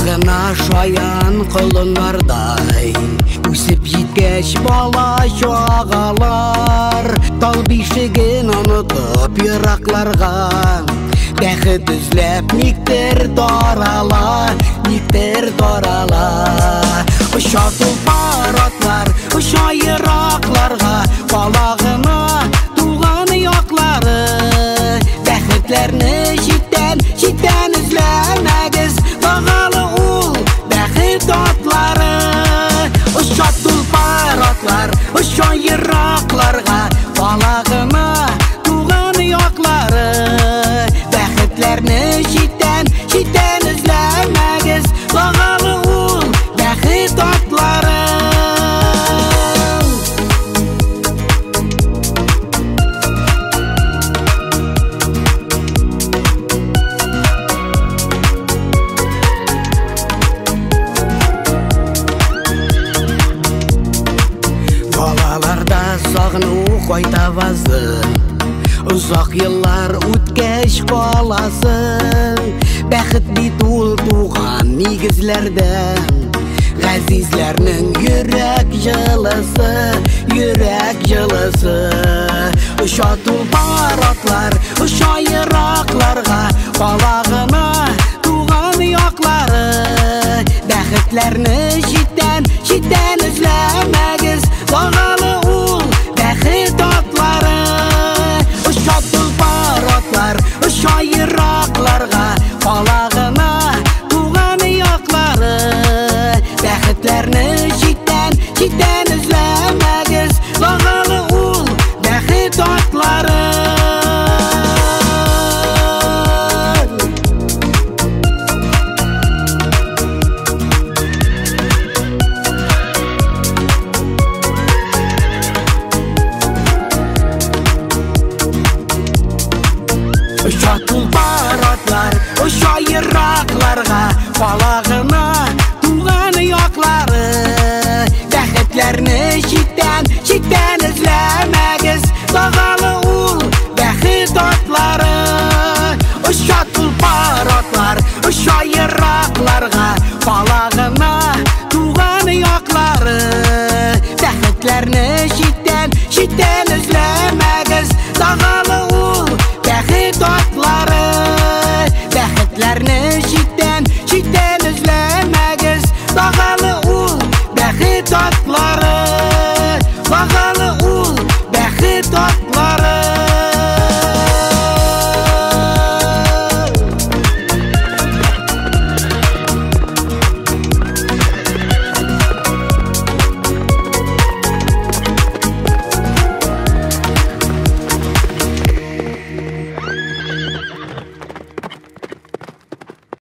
Balağına şayan kılınlarday Üsüp yitgeç bala şağalar Dal bişigin unutup yıraklarga Bäxit üzlep niktir darala Uşa tulparatlar, uşa yıraklarga Balağına tuğanı yoqları Bäxitlerini şitten üzlemegiz Bağalı ul bäxit atları Uşa tulparatlar, uşa yıraklarga Balağına tuğanı yoqları Bäxitlerini şitten üzlemegiz Bağalı ul bäxit atları Balalarda sağını koytavazın Uzak yıllar ütkeş kalasın Bäxit bit ul tuğan nigizlerden Gazizlerinin yürek jılısı Uşa tulparatlar, uşa yıraklarga Balağına tuğan yoqları Bäxitlerini şitten üzlemegiz Bağalı ul bäxit atları Uşa tulparatlar, uşa yıraklarga Balağına tuğan yoqları Bäxitlerini şitten üzlemegiz Bağalı ul bäxit atları Uşa tulparatlar, uşa yıraklarga Balağına tuğanı yoqları Bäxitlerini şitten üzlemegiz